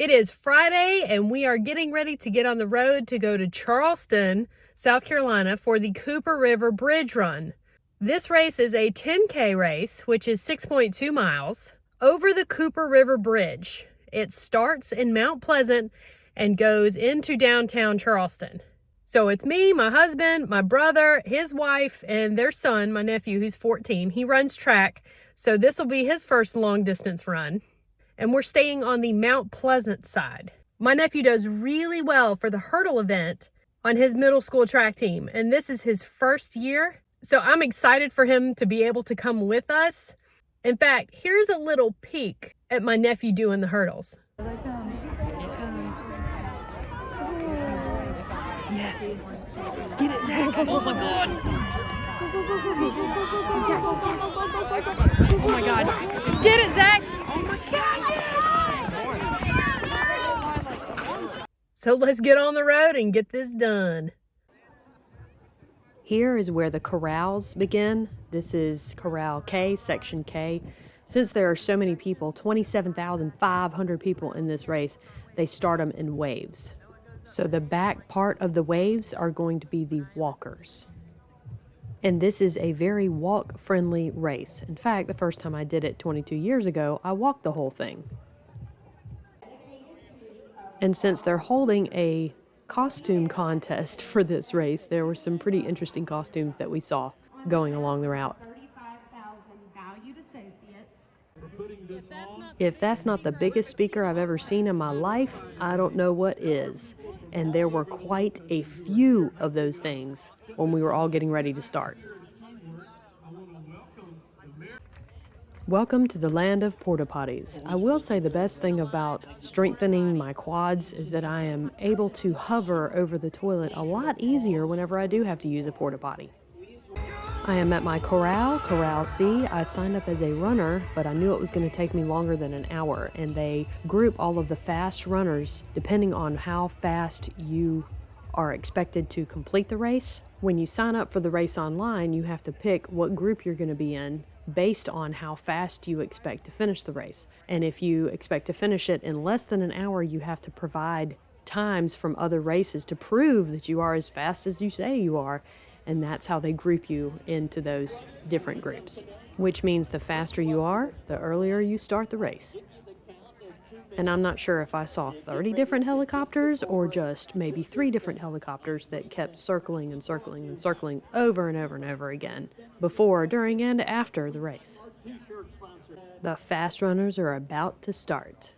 It is Friday and we are getting ready to get on the road to go to Charleston, South Carolina for the Cooper River Bridge Run. This race is a 10K race, which is 6.2 miles, over the Cooper River Bridge. It starts in Mount Pleasant and goes into downtown Charleston. So it's me, my husband, my brother, his wife, and their son, my nephew, who's 14. He runs track, so this will be his first long distance run. And we're staying on the Mount Pleasant side. My nephew does really well for the hurdle event on his middle school track team, and this is his first year, so I'm excited for him to be able to come with us. In fact, here's a little peek at my nephew doing the hurdles. Yes. Get it, Zach. Oh my God. Oh my God. Get it, Zach. Oh my God, yes. So let's get on the road and get this done. Here is where the corrals begin. This is Corral K, Section K. Since there are so many people, 27,500 people in this race, they start them in waves. So the back part of the waves are going to be the walkers. And this is a very walk-friendly race. In fact, the first time I did it 22 years ago, I walked the whole thing. And since they're holding a costume contest for this race, there were some pretty interesting costumes that we saw going along the route. If that's not the biggest speaker I've ever seen in my life, I don't know what is. And there were quite a few of those things when we were all getting ready to start. Welcome to the land of porta potties. I will say the best thing about strengthening my quads is that I am able to hover over the toilet a lot easier whenever I do have to use a porta potty. I am at my corral, Corral C. I signed up as a runner, but I knew it was going to take me longer than an hour, and they group all of the fast runners depending on how fast you are expected to complete the race. When you sign up for the race online, you have to pick what group you're going to be in based on how fast you expect to finish the race. And if you expect to finish it in less than an hour, you have to provide times from other races to prove that you are as fast as you say you are. And that's how they group you into those different groups, which means the faster you are, the earlier you start the race. And I'm not sure if I saw 30 different helicopters or just maybe 3 different helicopters that kept circling and circling and circling over and over and over again before, during, and after the race. The fast runners are about to start.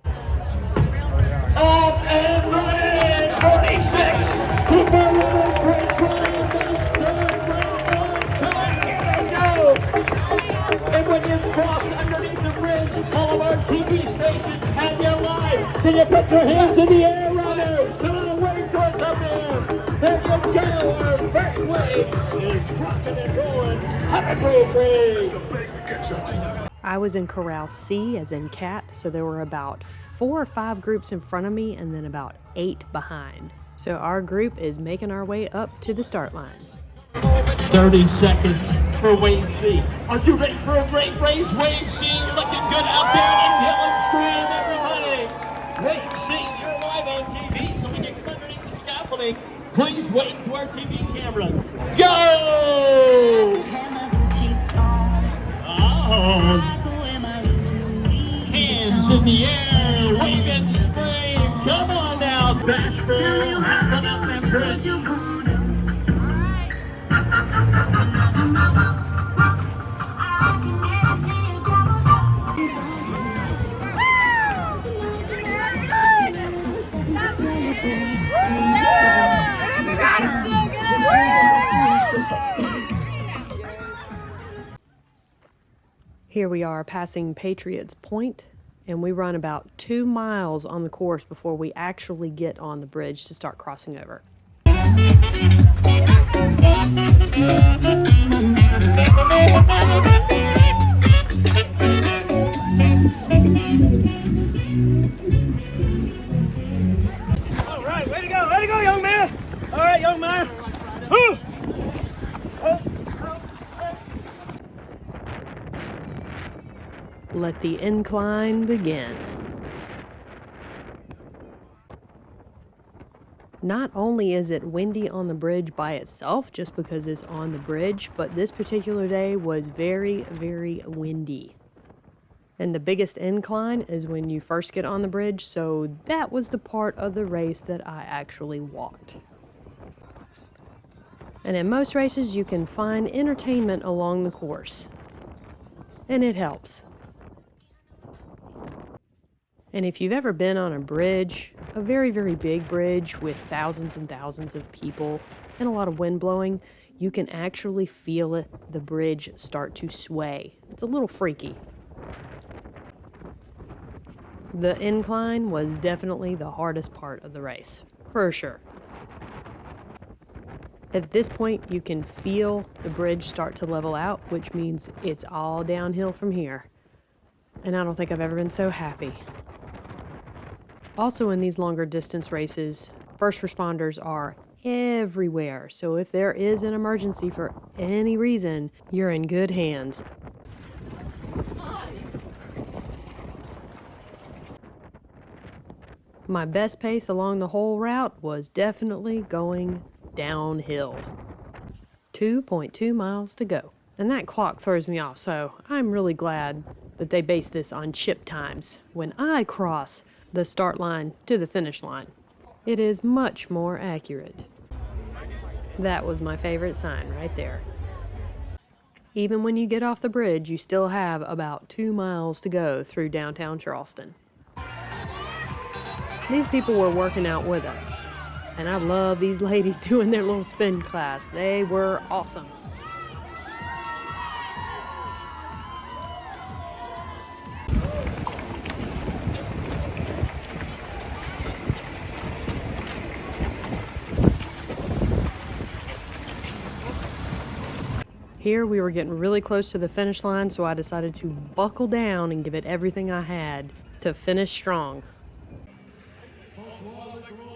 Off and running, 46, Cooper River Bridge Run, here they go. And when you cross underneath the bridge, all of our TV stations have you live. Can you put your hands in the air, runners? Come on, wave to us up there. There you go, our first wave is rocking and rolling. 100 Bridge. I was in Corral C, as in cat, so there were about 4 or 5 groups in front of me and then about 8 behind. So our group is making our way up to the start line. 30 seconds for Wave C. Are you ready for a great race? Wave C, you're looking good out there on Hill and Scream, everybody. Wave C, you're live on TV, so when you come underneath the scaffolding, please wave to our TV cameras. Go! Oh. Hands in the air, wave and scream. Come on now, Bashford. Come out that bridge. Here we are passing Patriots Point, and we run about 2 miles on the course before we actually get on the bridge to start crossing over. All right, way to go, young man. All right, young man. Let the incline begin. Not only is it windy on the bridge by itself, just because it's on the bridge, but this particular day was very, very windy. And the biggest incline is when you first get on the bridge, so that was the part of the race that I actually walked. And in most races, you can find entertainment along the course. And it helps. And if you've ever been on a bridge, a very, very big bridge with thousands and thousands of people and a lot of wind blowing, you can actually feel it, the bridge start to sway. It's a little freaky. The incline was definitely the hardest part of the race, for sure. At this point, you can feel the bridge start to level out, which means it's all downhill from here. And I don't think I've ever been so happy. Also, in these longer distance races, first responders are everywhere. So if there is an emergency for any reason, you're in good hands. My best pace along the whole route was definitely going downhill. 2.2 miles to go. And that clock throws me off, so I'm really glad that they base this on chip times. When I cross the start line to the finish line, it is much more accurate. That was my favorite sign right there. Even when you get off the bridge, you still have about 2 miles to go through downtown Charleston. These people were working out with us, and I love these ladies doing their little spin class. They were awesome. Here we were getting really close to the finish line, so I decided to buckle down and give it everything I had to finish strong.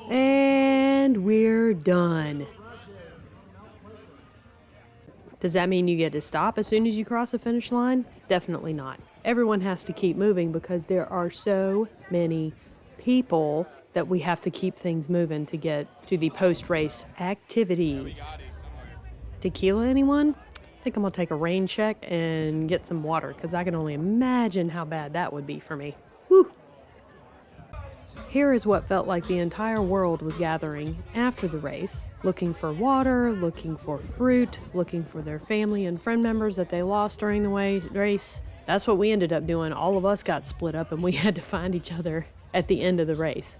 And we're done. Does that mean you get to stop as soon as you cross the finish line? Definitely not. Everyone has to keep moving because there are so many people that we have to keep things moving to get to the post-race activities. Tequila, anyone? I think I'm gonna take a rain check and get some water because I can only imagine how bad that would be for me. Whew. Here is what felt like the entire world was gathering after the race, looking for water, looking for fruit, looking for their family and friend members that they lost during the race. That's what we ended up doing. All of us got split up and we had to find each other at the end of the race.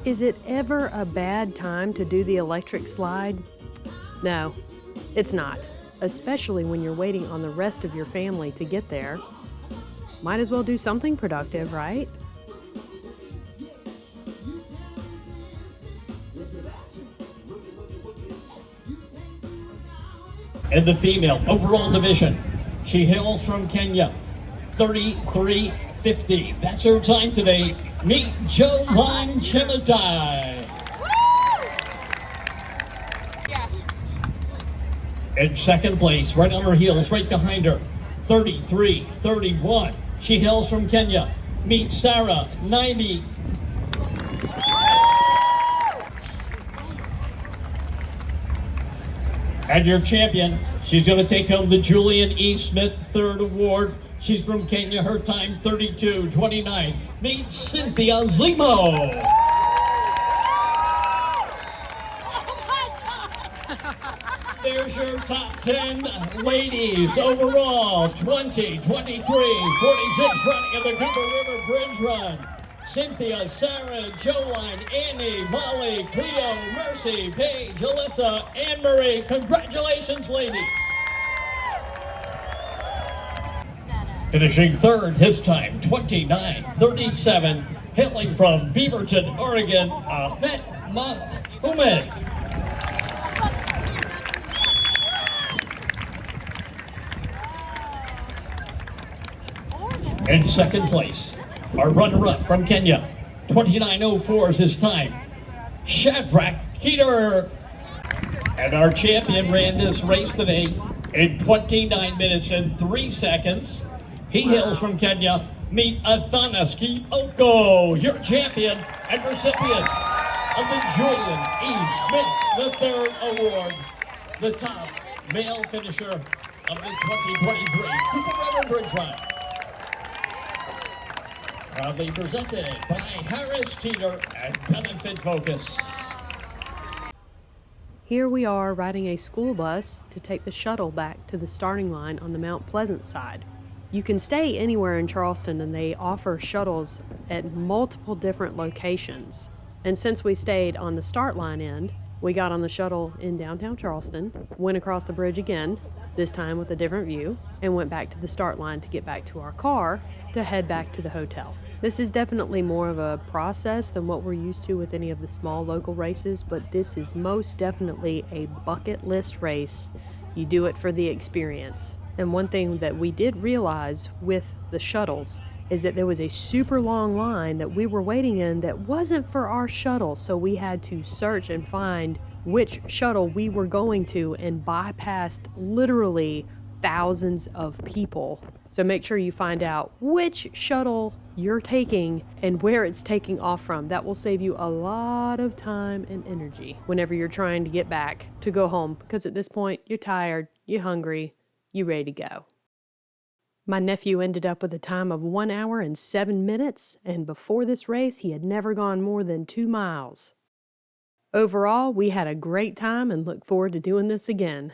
Is it ever a bad time to do the electric slide? No, it's not, especially when you're waiting on the rest of your family to get there. Might as well do something productive, right? In the female overall division, she hails from Kenya, 33:50. That's her time today. Meet Joline Chematai. In second place, right on her heels, right behind her, 33:31. She hails from Kenya. Meet Sarah, 90. And your champion, she's going to take home the Julian E. Smith third award. She's from Kenya, her time 32:29. Meet Cynthia Zemo. There's your top 10 ladies overall. 20, 23, 46 running in the Cooper River Bridge Run. Cynthia, Sarah, Joline, Annie, Molly, Cleo, Mercy, Paige, Alyssa, Anne Marie. Congratulations, ladies. Finishing third, his time 29:37, hailing from Beaverton, Oregon, Ahmed Mahmoud. In second place, our runner-up from Kenya, 29:04 is his time, Shadrach Keeter. And our champion ran this race today in 29 minutes and 3 seconds. He hails from Kenya. Meet Athanas Kioko, your champion and recipient of the Julian E. Smith III Award, the top male finisher of the 2023 Cooper River Bridge Run. Proudly presented by Harris Teeter and Benefit Focus. Here we are riding a school bus to take the shuttle back to the starting line on the Mount Pleasant side. You can stay anywhere in Charleston and they offer shuttles at multiple different locations. And since we stayed on the start line end, we got on the shuttle in downtown Charleston, went across the bridge again, this time with a different view, and went back to the start line to get back to our car to head back to the hotel. This is definitely more of a process than what we're used to with any of the small local races, but this is most definitely a bucket list race. You do it for the experience. And one thing that we did realize with the shuttles is that there was a super long line that we were waiting in that wasn't for our shuttle, so we had to search and find which shuttle we were going to and bypassed literally thousands of people. So make sure you find out which shuttle you're taking and where it's taking off from. That will save you a lot of time and energy whenever you're trying to get back to go home, because at this point you're tired, you're hungry, you're ready to go. My nephew ended up with a time of 1 hour and 7 minutes, and before this race, he had never gone more than 2 miles. Overall, we had a great time and look forward to doing this again.